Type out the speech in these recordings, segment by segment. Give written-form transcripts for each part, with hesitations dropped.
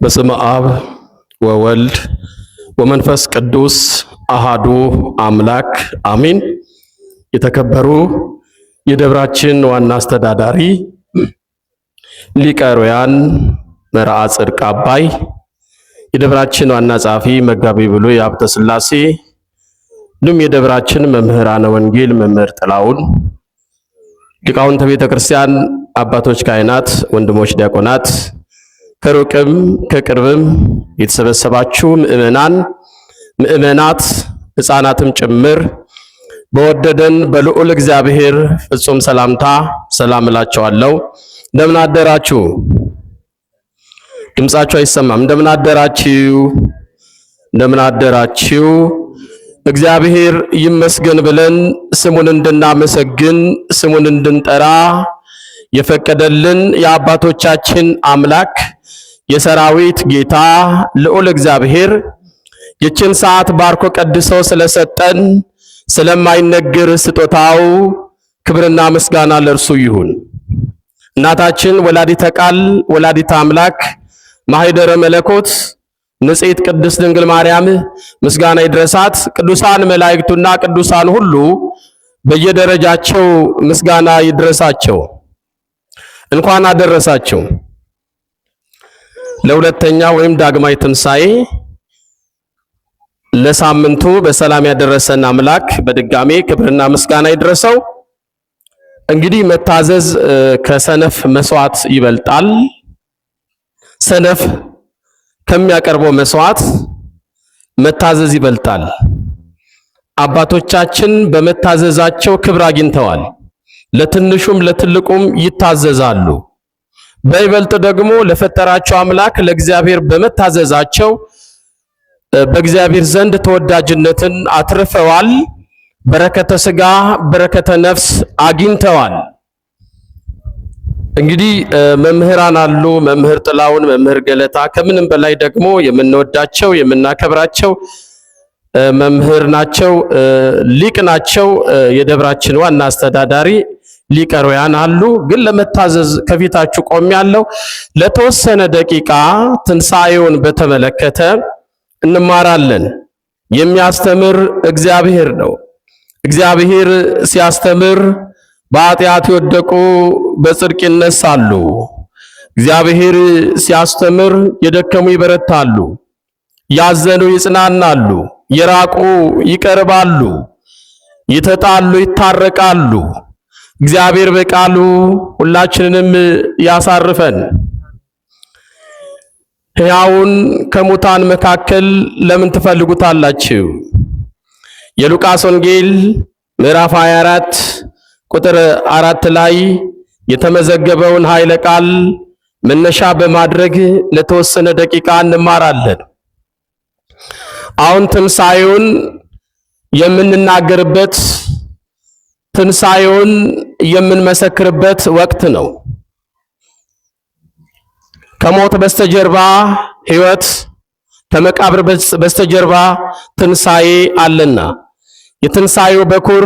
በስመ አብ ወወልድ ወመንፈስ ቅዱስ አሃዱ አምላክ አሜን። የተከበሩ የደብራችን ዋና አስተዳዳሪ ሊቀ ኅሩያን መርዓ ጽድቅ አባይ፣ የደብራችን ዋና ጸሐፊ መጋቢ ብሉይ ሀብተ ሥላሴ፣ እንዲሁም የደብራችን መምህራነ ወንጌል መምህር ጥላሁን፣ ሊቃውንተ ቤተ ክርስቲያን አባቶች ካህናት፣ ወንድሞች ዲያቆናት፣ ከሩቅም ከቅርብም የተሰበሰባችሁ ምእመናት ሕፃናትም ጭምር በወደደን በልዑል እግዚአብሔር ፍጹም ሰላምታ ሰላም እላችኋለሁ። እንደምን አደራችሁ? ድምጻችሁ አይሰማም። እንደምን አደራችሁ? እንደምን አደራችሁ? እግዚአብሔር ይመስገን ብለን ስሙን እንድናመሰግን ስሙን እንድንጠራ የፈቀደልን የአባቶቻችን አምላክ የሰራዊት ጌታ ልዑል እግዚአብሔር ይችን ሰዓት ባርኮ ቀድሶ ስለሰጠን ስለማይነገር ስጦታው ክብርና ምስጋና ለእርሱ ይሁን። እናታችን ወላዲተ ቃል ወላዲተ አምላክ ማኅደረ መለኮት ንጽሕት ቅድስት ድንግል ማርያም ምስጋና ይድረሳት። ቅዱሳን መላእክቱና ቅዱሳን ሁሉ በየደረጃቸው ምስጋና ይድረሳቸው። እንኳን አደረሳቸው ለሁለተኛ ወይም ዳግማይ ትንሣኤ ለሳምንቱ በሰላም ያደረሰን አምላክ በድጋሜ ክብርና ምስጋና ይድረሰው። እንግዲህ መታዘዝ ከሰነፍ መስዋዕት ይበልጣል። ሰነፍ ከሚያቀርበው መስዋዕት መታዘዝ ይበልጣል። አባቶቻችን በመታዘዛቸው ክብር አግኝተዋል። ለትንሹም ለትልቁም ይታዘዛሉ። በይበልጥ ደግሞ ለፈጠራቸው አምላክ ለእግዚአብሔር በመታዘዛቸው በእግዚአብሔር ዘንድ ተወዳጅነትን አትርፈዋል። በረከተ ሥጋ በረከተ ነፍስ አግኝተዋል። እንግዲህ መምህራን አሉ። መምህር ጥላሁን፣ መምህር ገለታ፣ ከምንም በላይ ደግሞ የምንወዳቸው የምናከብራቸው መምህር ናቸው፣ ሊቅ ናቸው። የደብራችን ዋና አስተዳዳሪ ሊቀ ኅሩያን አሉ። ግን ለመታዘዝ ከፊታችሁ ቆሜያለሁ። ለተወሰነ ደቂቃ ትንሣኤውን በተመለከተ እንማራለን። የሚያስተምር እግዚአብሔር ነው። እግዚአብሔር ሲያስተምር በኃጢአት የወደቁ በጽድቅ ይነሳሉ። እግዚአብሔር ሲያስተምር የደከሙ ይበረታሉ፣ ያዘኑ ይጽናናሉ፣ የራቁ ይቀርባሉ፣ የተጣሉ ይታረቃሉ። እግዚአብሔር በቃሉ ሁላችንንም ያሳርፈን። ሕያውን ከሙታን መካከል ለምን ትፈልጉታላችሁ? የሉቃስ ወንጌል ምዕራፍ 24 ቁጥር 4 ላይ የተመዘገበውን ኃይለ ቃል መነሻ በማድረግ ለተወሰነ ደቂቃ እንማራለን። አሁን ትንሣኤውን የምንናገርበት ትንሣኤውን የምንመሰክርበት ወቅት ነው። ከሞት በስተጀርባ ሕይወት፣ ከመቃብር በስተጀርባ ትንሣኤ አለና የትንሣኤው በኩር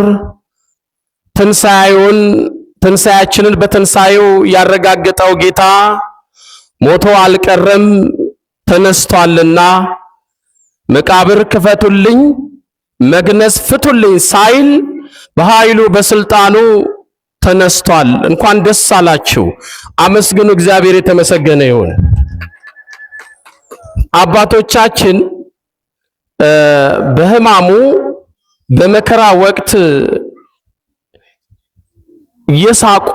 ትንሣኤያችንን በትንሣኤው ያረጋገጠው ጌታ ሞቶ አልቀረም ተነስቷልና መቃብር ክፈቱልኝ፣ መግነዝ ፍቱልኝ ሳይል በኃይሉ በስልጣኑ ተነስቷል። እንኳን ደስ አላችሁ፣ አመስግኑ። እግዚአብሔር የተመሰገነ ይሁን። አባቶቻችን በሕማሙ በመከራ ወቅት የሳቁ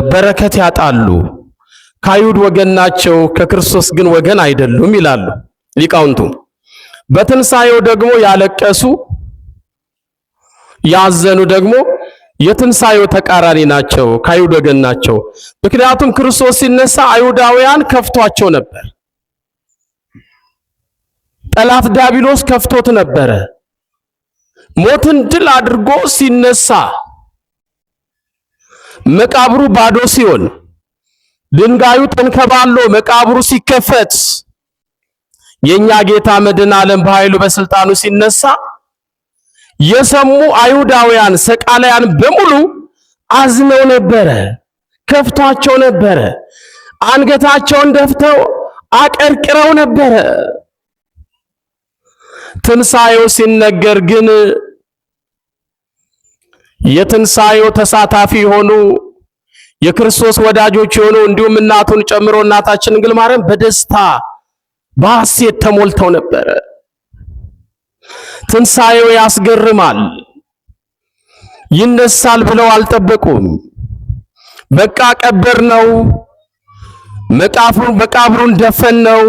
በረከት ያጣሉ። ከአይሁድ ወገን ናቸው፣ ከክርስቶስ ግን ወገን አይደሉም ይላሉ ሊቃውንቱ። በትንሣኤው ደግሞ ያለቀሱ ያዘኑ ደግሞ የትንሣኤው ተቃራኒ ናቸው፣ ከአይሁድ ወገን ናቸው። ምክንያቱም ክርስቶስ ሲነሳ አይሁዳውያን ከፍቷቸው ነበር። ጠላት ዲያብሎስ ከፍቶት ነበረ። ሞትን ድል አድርጎ ሲነሳ መቃብሩ ባዶ ሲሆን ድንጋዩ ተንከባሎ መቃብሩ ሲከፈት የኛ ጌታ መድኃኔ ዓለም በኃይሉ በስልጣኑ ሲነሳ የሰሙ አይሁዳውያን ሰቃላያን በሙሉ አዝነው ነበረ፣ ከፍቷቸው ነበረ። አንገታቸውን ደፍተው አቀርቅረው ነበረ። ትንሣኤው ሲነገር ግን የትንሣኤው ተሳታፊ የሆኑ የክርስቶስ ወዳጆች የሆኑ እንዲሁም እናቱን ጨምሮ እናታችን ድንግል ማርያም በደስታ በሐሴት ተሞልተው ነበረ። ትንሣኤው ያስገርማል። ይነሳል ብለው አልጠበቁም። በቃ ቀበር ነው፣ መቃብሩን ደፈን ነው።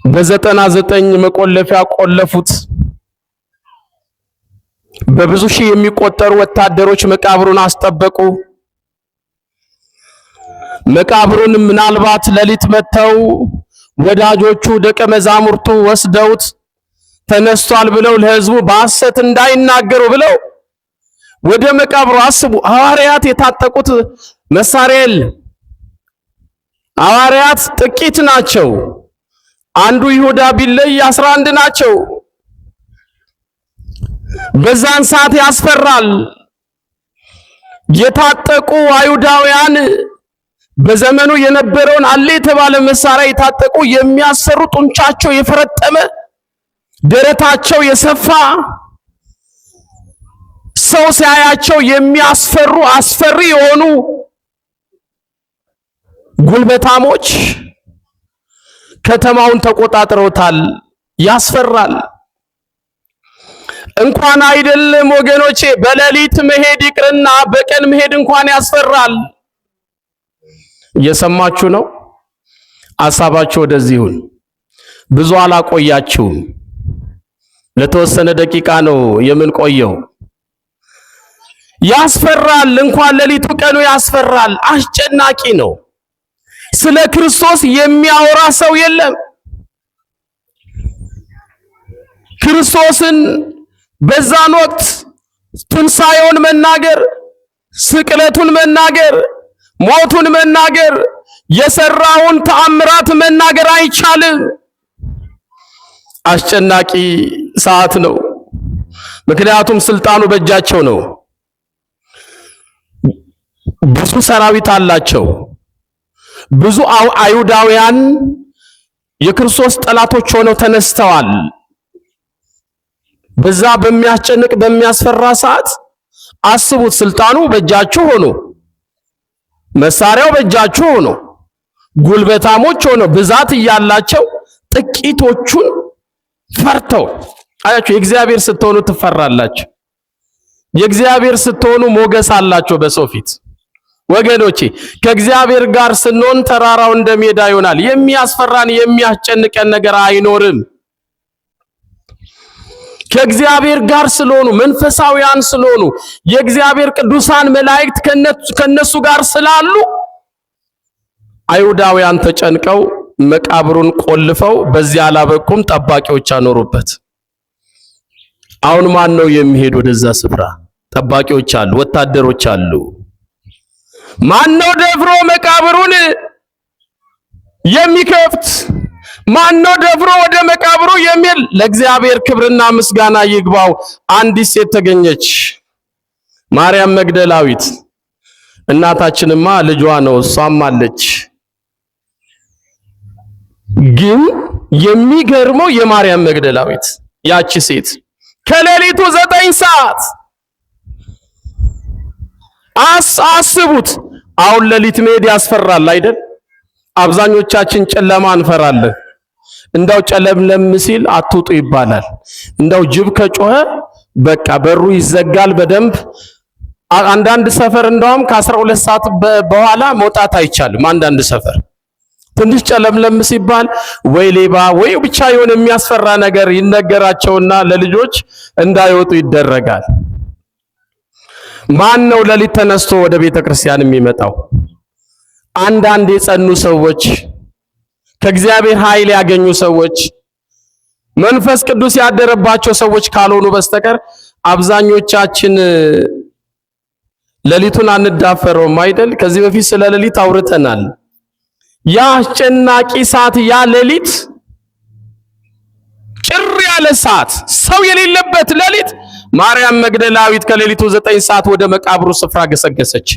በ99 መቆለፊያ ቆለፉት። በብዙ ሺህ የሚቆጠሩ ወታደሮች መቃብሩን አስጠበቁ። መቃብሩን ምናልባት ሌሊት መተው ወዳጆቹ ደቀ መዛሙርቱ ወስደውት ተነስቷል ብለው ለሕዝቡ በሐሰት እንዳይናገሩ ብለው ወደ መቃብሩ አስቡ። ሐዋርያት የታጠቁት መሳሪያ የለም። ሐዋርያት ጥቂት ናቸው። አንዱ ይሁዳ ቢለይ 11 ናቸው። በዛን ሰዓት ያስፈራል። የታጠቁ አይሁዳውያን በዘመኑ የነበረውን አለ የተባለ መሳሪያ የታጠቁ የሚያሰሩ ጡንቻቸው የፈረጠመ ደረታቸው የሰፋ ሰው ሲያያቸው የሚያስፈሩ አስፈሪ የሆኑ ጉልበታሞች ከተማውን ተቆጣጥረውታል። ያስፈራል። እንኳን አይደለም ወገኖቼ በሌሊት መሄድ ይቅርና በቀን መሄድ እንኳን ያስፈራል። እየሰማችሁ ነው? አሳባችሁ ወደዚህ ይሁን። ብዙ አላቆያችሁም። ለተወሰነ ደቂቃ ነው የምንቆየው። ያስፈራል። እንኳን ሌሊቱ ቀኑ ያስፈራል። አስጨናቂ ነው። ስለ ክርስቶስ የሚያወራ ሰው የለም። ክርስቶስን በዛን ወቅት ትንሣኤውን መናገር፣ ስቅለቱን መናገር፣ ሞቱን መናገር፣ የሰራውን ተአምራት መናገር አይቻልም። አስጨናቂ ሰዓት ነው። ምክንያቱም ስልጣኑ በእጃቸው ነው። ብዙ ሰራዊት አላቸው። ብዙ አይሁዳውያን የክርስቶስ ጠላቶች ሆነው ተነስተዋል። በዛ በሚያስጨንቅ በሚያስፈራ ሰዓት አስቡት። ስልጣኑ በእጃችሁ ሆኖ፣ መሳሪያው በእጃችሁ ሆኖ፣ ጉልበታሞች ሆነው ብዛት እያላቸው ጥቂቶቹን ፈርተው አያችሁ። የእግዚአብሔር ስትሆኑ ትፈራላችሁ። የእግዚአብሔር ስትሆኑ ሞገስ አላችሁ በሰው ፊት። ወገኖቼ ከእግዚአብሔር ጋር ስንሆን ተራራው እንደ ሜዳ ይሆናል። የሚያስፈራን የሚያስጨንቀን ነገር አይኖርም። ከእግዚአብሔር ጋር ስለሆኑ መንፈሳውያን ስለሆኑ የእግዚአብሔር ቅዱሳን መላእክት ከነሱ ጋር ስላሉ አይሁዳውያን ተጨንቀው መቃብሩን ቆልፈው በዚያ አላበቁም። ጠባቂዎች አኖሩበት። አሁን ማን ነው የሚሄድ ወደዛ ስፍራ? ጠባቂዎች አሉ፣ ወታደሮች አሉ። ማን ነው ደፍሮ መቃብሩን የሚከፍት? ማን ነው ደፍሮ ወደ መቃብሩ የሚል? ለእግዚአብሔር ክብርና ምስጋና ይግባው። አንዲት ሴት ተገኘች፣ ማርያም መግደላዊት። እናታችንማ ልጇ ነው፣ እሷም አለች። ግን የሚገርመው የማርያም መግደላዊት ያቺ ሴት ከሌሊቱ 9 ሰዓት አስቡት። አሁን ሌሊት መሄድ ያስፈራል አይደል? አብዛኞቻችን ጨለማ እንፈራለን። እንዳው ጨለምለም ሲል አትውጡ ይባላል። እንዳው ጅብ ከጮኸ በቃ በሩ ይዘጋል በደንብ። አንዳንድ ሰፈር እንደውም ከ12 ሰዓት በኋላ መውጣት አይቻልም። አንዳንድ ሰፈር ትንሽ ጨለምለም ሲባል ወይ ሌባ ወይ ብቻ የሆነ የሚያስፈራ ነገር ይነገራቸውና ለልጆች እንዳይወጡ ይደረጋል። ማን ነው ሌሊት ተነስቶ ወደ ቤተ ክርስቲያን የሚመጣው? አንዳንድ የጸኑ ሰዎች፣ ከእግዚአብሔር ኃይል ያገኙ ሰዎች፣ መንፈስ ቅዱስ ያደረባቸው ሰዎች ካልሆኑ በስተቀር አብዛኞቻችን ሌሊቱን አንዳፈረውም አይደል? ከዚህ በፊት ስለ ሌሊት አውርተናል። ያ አስጨናቂ ሰዓት፣ ያ ሌሊት ጭር ያለ ሰዓት፣ ሰው የሌለበት ሌሊት ማርያም መግደላዊት ከሌሊቱ 9 ሰዓት ወደ መቃብሩ ስፍራ ገሰገሰች።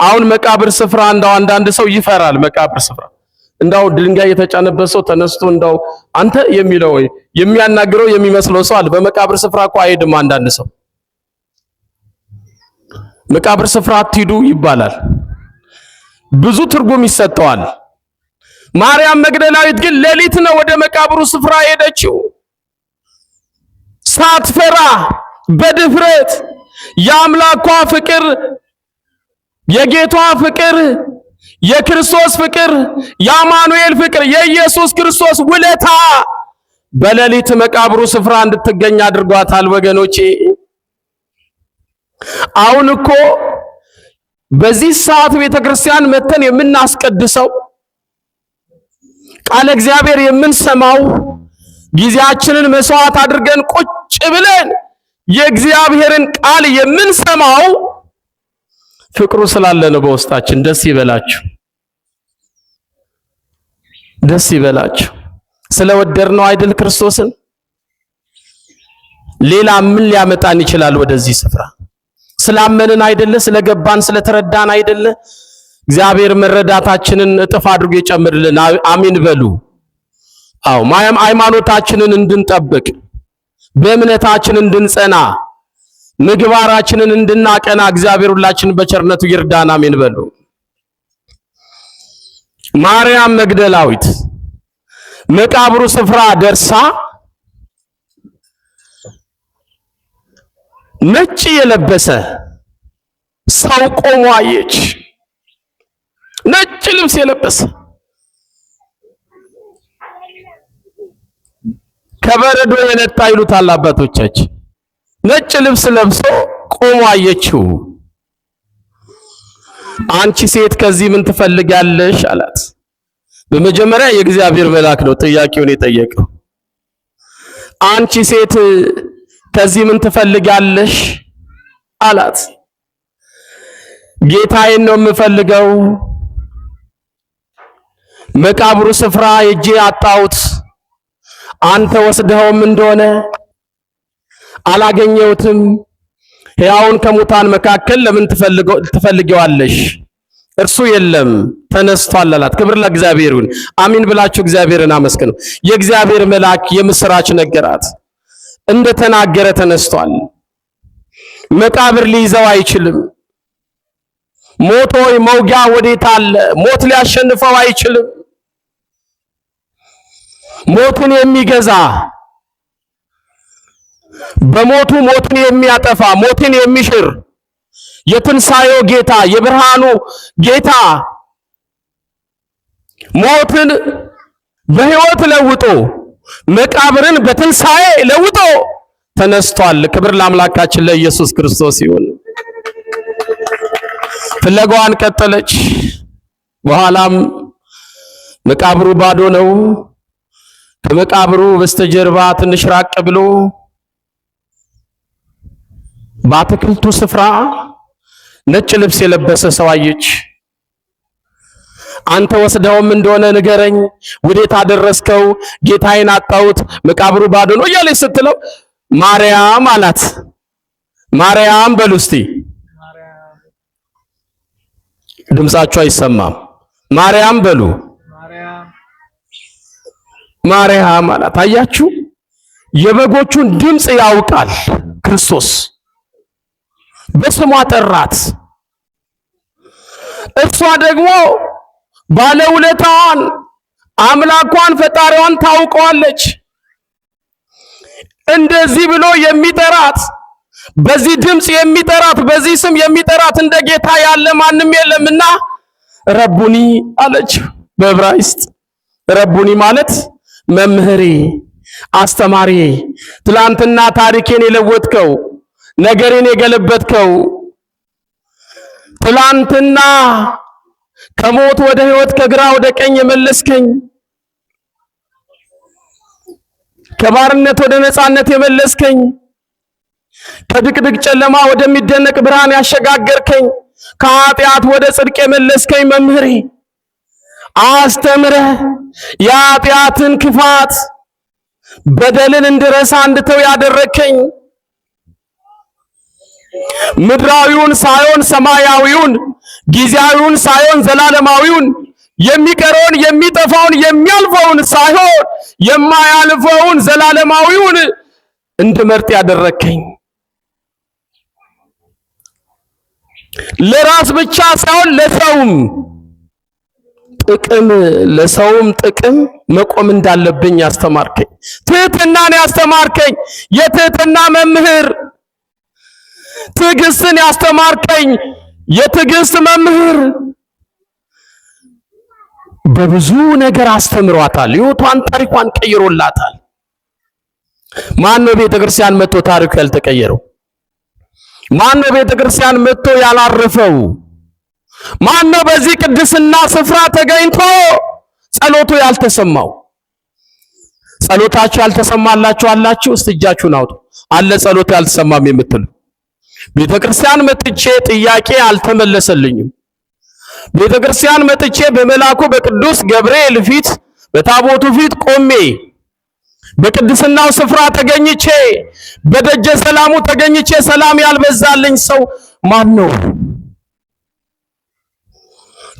አሁን መቃብር ስፍራ እንደው አንዳንድ ሰው ይፈራል። መቃብር ስፍራ እንዳው ድንጋይ የተጫነበት ሰው ተነስቶ እንዳው አንተ የሚለው የሚያናግረው የሚመስለው ሰው አለ። በመቃብር ስፍራ እኮ አይሄድም። አንዳንድ ሰው መቃብር ስፍራ አትሂዱ ይባላል። ብዙ ትርጉም ይሰጠዋል። ማርያም መግደላዊት ግን ሌሊት ነው ወደ መቃብሩ ስፍራ ሄደችው። ሳትፈራ በድፍረት የአምላኳ ፍቅር፣ የጌቷ ፍቅር፣ የክርስቶስ ፍቅር፣ የአማኑኤል ፍቅር፣ የኢየሱስ ክርስቶስ ውለታ በሌሊት መቃብሩ ስፍራ እንድትገኝ አድርጓታል። ወገኖቼ አሁን እኮ በዚህ ሰዓት ቤተክርስቲያን መተን የምናስቀድሰው ቃለ እግዚአብሔር የምንሰማው ጊዜያችንን መስዋዕት አድርገን ቁጭ ብለን የእግዚአብሔርን ቃል የምንሰማው ፍቅሩ ስላለ ነው በውስጣችን። ደስ ይበላችሁ፣ ደስ ይበላችሁ። ስለወደድነው አይደል ክርስቶስን። ሌላ ምን ሊያመጣን ይችላል ወደዚህ ስፍራ? ስላመንን አይደለ? ስለገባን ስለተረዳን አይደለ? እግዚአብሔር መረዳታችንን እጥፍ አድርጎ ይጨምርልን። አሚን በሉ። አዎ ሃይማኖታችንን እንድንጠብቅ፣ በእምነታችን እንድንጸና፣ ምግባራችንን እንድናቀና እግዚአብሔር ሁላችንን በቸርነቱ ይርዳን። አሜን በሉ። ማርያም መግደላዊት መቃብሩ ስፍራ ደርሳ ነጭ የለበሰ ሰው ቆሞ አየች። ነጭ ልብስ የለበሰ ከበረዶ የነጣ ይሉታል አባቶቻችን። ነጭ ልብስ ለብሶ ቆሞ አየችው። አንቺ ሴት ከዚህ ምን ትፈልጋለሽ አላት። በመጀመሪያ የእግዚአብሔር መልአክ ነው ጥያቄውን የጠየቀው። አንቺ ሴት ከዚህ ምን ትፈልጋለሽ አላት። ጌታዬን ነው የምፈልገው፣ መቃብሩ ስፍራ ሄጄ አጣሁት፣ አንተ ወስደኸውም እንደሆነ አላገኘሁትም። ሕያውን ከሙታን መካከል ለምን ትፈልጊዋለሽ? እርሱ የለም ተነስቷል አላት። ክብር ለእግዚአብሔር ይሁን። አሚን ብላችሁ እግዚአብሔርን አመስግኑ። የእግዚአብሔር መልአክ የምስራች ነገራት። እንደተናገረ ተነስቷል። መቃብር ሊይዘው አይችልም። ሞት ሆይ መውጊያ ወዴት አለ? ሞት ሊያሸንፈው አይችልም። ሞትን የሚገዛ በሞቱ ሞትን የሚያጠፋ ሞትን የሚሽር የትንሣኤው ጌታ የብርሃኑ ጌታ ሞትን በሕይወት ለውጦ መቃብርን በትንሣኤ ለውጦ ተነስቷል። ክብር ለአምላካችን ለኢየሱስ ክርስቶስ ይሁን። ፍለጋዋን ቀጠለች። በኋላም መቃብሩ ባዶ ነው። ከመቃብሩ በስተጀርባ ትንሽ ራቅ ብሎ በአትክልቱ ስፍራ ነጭ ልብስ የለበሰ ሰው አየች። አንተ ወስደውም እንደሆነ ንገረኝ፣ ወዴት አደረስከው? ጌታዬን አጣሁት፣ መቃብሩ ባዶ ነው እያለች ስትለው ማርያም አላት። ማርያም በሉ እስቲ፣ ድምጻችሁ አይሰማም። ማርያም በሉ። ማርያም አላት። አያችሁ፣ የበጎቹን ድምፅ ያውቃል ክርስቶስ። በስሟ ጠራት። እሷ ደግሞ ባለውለታዋን አምላኳን ፈጣሪዋን ታውቀዋለች። እንደዚህ ብሎ የሚጠራት፣ በዚህ ድምፅ የሚጠራት፣ በዚህ ስም የሚጠራት እንደ ጌታ ያለ ማንም የለምና ረቡኒ አለች። በዕብራይስጥ ረቡኒ ማለት መምህሬ፣ አስተማሪ፣ ትላንትና ታሪኬን የለወጥከው፣ ነገሬን የገለበጥከው፣ ትላንትና ከሞት ወደ ሕይወት ከግራ ወደ ቀኝ የመለስከኝ፣ ከባርነት ወደ ነፃነት የመለስከኝ፣ ከድቅድቅ ጨለማ ወደሚደነቅ ብርሃን ያሸጋገርከኝ፣ ከኃጢአት ወደ ጽድቅ የመለስከኝ መምህሬ፣ አስተምረህ የኃጢአትን ክፋት በደልን እንድረሳ እንድተው ያደረከኝ፣ ምድራዊውን ሳይሆን ሰማያዊውን፣ ጊዜያዊውን ሳይሆን ዘላለማዊውን የሚቀረውን የሚጠፋውን የሚያልፈውን ሳይሆን የማያልፈውን ዘላለማዊውን እንድመርጥ ያደረከኝ ለራስ ብቻ ሳይሆን ለሰውም ጥቅም መቆም እንዳለብኝ ያስተማርከኝ፣ ትህትናን ያስተማርከኝ፣ የትህትና መምህር፣ ትዕግስትን ያስተማርከኝ የትዕግስት መምህር በብዙ ነገር አስተምሯታል። ሕይወቷን ታሪኳን ቀይሮላታል። ማን ነው ቤተክርስቲያን መጥቶ ታሪኩ ያልተቀየረው? ማን ነው ቤተክርስቲያን መጥቶ ያላረፈው? ማን ነው በዚህ ቅድስና ስፍራ ተገኝቶ ጸሎቱ ያልተሰማው? ጸሎታችሁ ያልተሰማላችሁ አላችሁ? እስቲ እጃችሁን አውጡ። አለ ጸሎቱ ያልተሰማም የምትሉ ቤተክርስቲያን መጥቼ ጥያቄ አልተመለሰልኝም፣ ቤተክርስቲያን መጥቼ በመልአኩ በቅዱስ ገብርኤል ፊት በታቦቱ ፊት ቆሜ በቅድስናው ስፍራ ተገኝቼ በደጀ ሰላሙ ተገኝቼ ሰላም ያልበዛልኝ ሰው ማን ነው?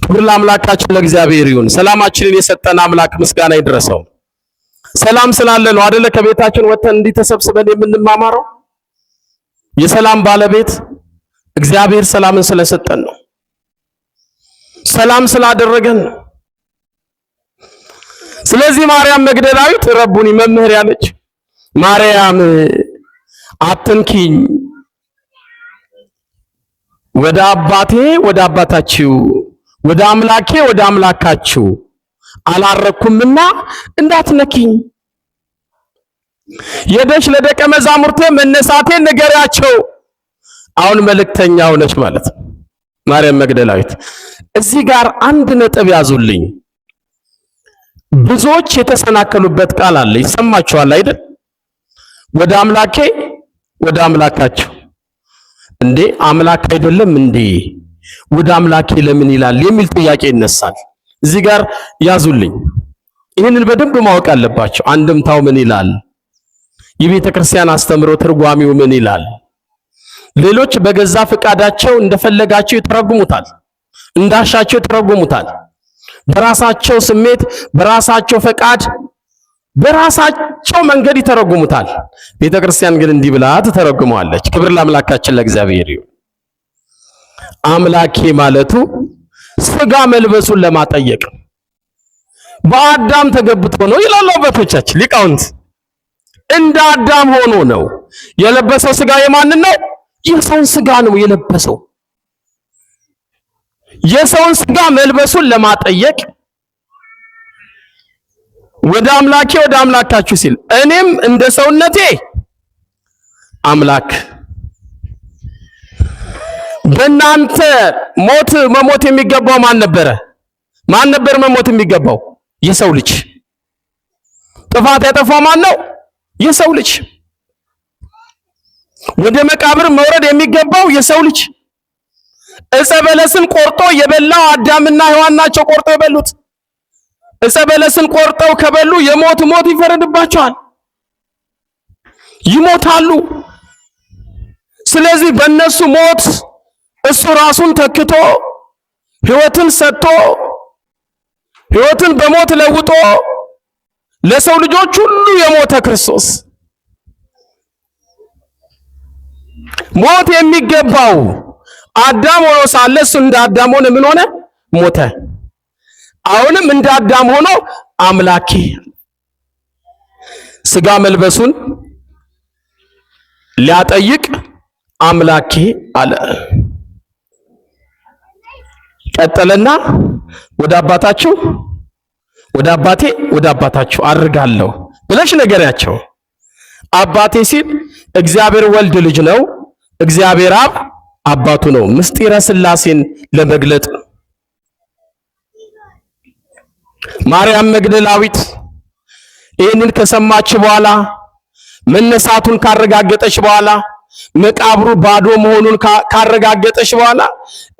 ክብር ለአምላካችን ለእግዚአብሔር ይሁን። ሰላማችንን የሰጠን አምላክ ምስጋና ይድረሰው። ሰላም ስላለ ነው አይደለ ከቤታችን ወጥተን እንዲህ ተሰብስበን የምንማማረው። የሰላም ባለቤት እግዚአብሔር ሰላምን ስለሰጠን ነው። ሰላም ስላደረገን ነው። ስለዚህ ማርያም መግደላዊት ረቡኒ መምህር ያለች ማርያም አትንኪኝ፣ ወደ አባቴ ወደ አባታችሁ ወደ አምላኬ ወደ አምላካችሁ አላረኩምና እንዳትነኪኝ፣ የደሽ ለደቀ መዛሙርቴ መነሳቴን ንገሪያቸው። አሁን መልእክተኛው ነች ማለት ነው ማርያም መግደላዊት። እዚህ ጋር አንድ ነጥብ ያዙልኝ። ብዙዎች የተሰናከሉበት ቃል አለ፣ ይሰማችኋል አይደል? ወደ አምላኬ ወደ አምላካችሁ። እንዴ አምላክ አይደለም እንዴ ወደ አምላኬ ለምን ይላል የሚል ጥያቄ ይነሳል። እዚህ ጋር ያዙልኝ። ይህንን በደንብ ማወቅ አለባቸው። አንድምታው ምን ይላል? የቤተ ክርስቲያን አስተምሮ ትርጓሚው ምን ይላል? ሌሎች በገዛ ፈቃዳቸው እንደፈለጋቸው ይተረጉሙታል፣ እንዳሻቸው ይተረጉሙታል። በራሳቸው ስሜት፣ በራሳቸው ፈቃድ፣ በራሳቸው መንገድ ይተረጉሙታል። ቤተ ክርስቲያን ግን እንዲህ ብላ ትተረጉመዋለች። ክብር ለአምላካችን ለእግዚአብሔር ይሁን። አምላኬ ማለቱ ስጋ መልበሱን ለማጠየቅ በአዳም ተገብቶ ነው ይላሉ አባቶቻችን ሊቃውንት። እንደ አዳም ሆኖ ነው የለበሰው። ስጋ የማንን ነው? የሰውን ስጋ ነው የለበሰው። የሰውን ስጋ መልበሱን ለማጠየቅ ወደ አምላኬ ወደ አምላካችሁ ሲል እኔም እንደ ሰውነቴ አምላክ በእናንተ ሞት መሞት የሚገባው ማን ነበረ? ማን ነበር መሞት የሚገባው? የሰው ልጅ። ጥፋት ያጠፋው ማን ነው? የሰው ልጅ። ወደ መቃብር መውረድ የሚገባው የሰው ልጅ። ዕፀ በለስን ቆርጦ የበላው አዳምና ሔዋን ናቸው። ቆርጦ የበሉት ዕፀ በለስን ቆርጠው ከበሉ የሞት ሞት ይፈረድባቸዋል፣ ይሞታሉ። ስለዚህ በእነሱ ሞት እሱ ራሱን ተክቶ ሕይወትን ሰጥቶ ሕይወትን በሞት ለውጦ ለሰው ልጆች ሁሉ የሞተ ክርስቶስ ሞት የሚገባው አዳም ሆኖ ሳለ እሱ እንደ አዳም ሆነ ምን ሆነ? ሞተ። አሁንም እንደ አዳም ሆኖ አምላኬ ስጋ መልበሱን ሊያጠይቅ አምላኬ አለ። ቀጠለና ወደ አባታችሁ ወደ አባቴ ወደ አባታችሁ አድርጋለሁ ብለሽ ነገሪያቸው። አባቴ ሲል እግዚአብሔር ወልድ ልጅ ነው፣ እግዚአብሔር አብ አባቱ ነው። ምስጢረ ሥላሴን ለመግለጥ ማርያም መግደላዊት ይህንን ከሰማች በኋላ መነሳቱን ካረጋገጠች በኋላ መቃብሩ ባዶ መሆኑን ካረጋገጠች በኋላ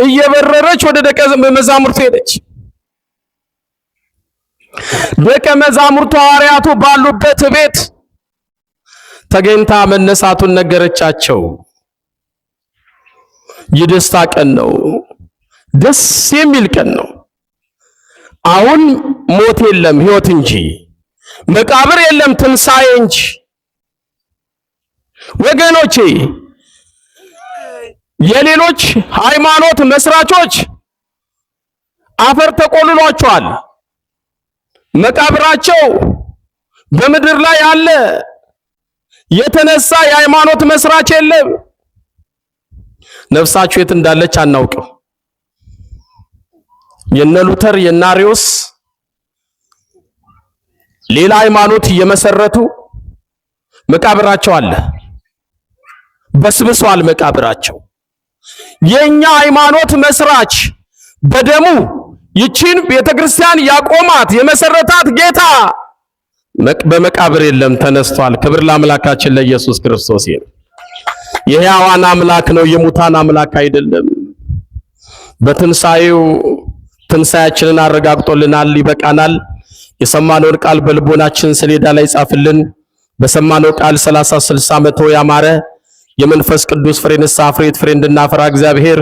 እየበረረች ወደ ደቀ መዛሙርቱ ሄደች። ደቀ መዛሙርቱ ሐዋርያቱ ባሉበት ቤት ተገኝታ መነሳቱን ነገረቻቸው። የደስታ ቀን ነው፣ ደስ የሚል ቀን ነው። አሁን ሞት የለም ሕይወት እንጂ፣ መቃብር የለም ትንሣኤ እንጂ። ወገኖቼ የሌሎች ሃይማኖት መስራቾች አፈር ተቆልሏቸዋል። መቃብራቸው በምድር ላይ አለ። የተነሳ የሃይማኖት መስራች የለም። ነፍሳቸው የት እንዳለች አናውቅም። የነ ሉተር የነ አርዮስ ሌላ ሃይማኖት እየመሰረቱ መቃብራቸው አለ። በስብሷል መቃብራቸው። የኛ ሃይማኖት መስራች በደሙ ይቺን ቤተክርስቲያን ያቆማት የመሰረታት ጌታ በመቃብር የለም፣ ተነስቷል። ክብር ለአምላካችን ለኢየሱስ ክርስቶስ ይሁን። የሕያዋን አምላክ ነው፣ የሙታን አምላክ አይደለም። በትንሣኤው ትንሣኤያችንን አረጋግጦልናል፣ ይበቃናል። የሰማነውን ቃል በልቦናችን ሰሌዳ ላይ ጻፍልን። በሰማነው ቃል 30 60 መቶ ያማረ የመንፈስ ቅዱስ ፍሬ ንስሐ ፍሬ እንድናፈራ እግዚአብሔር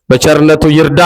በቸርነቱ ይርዳ።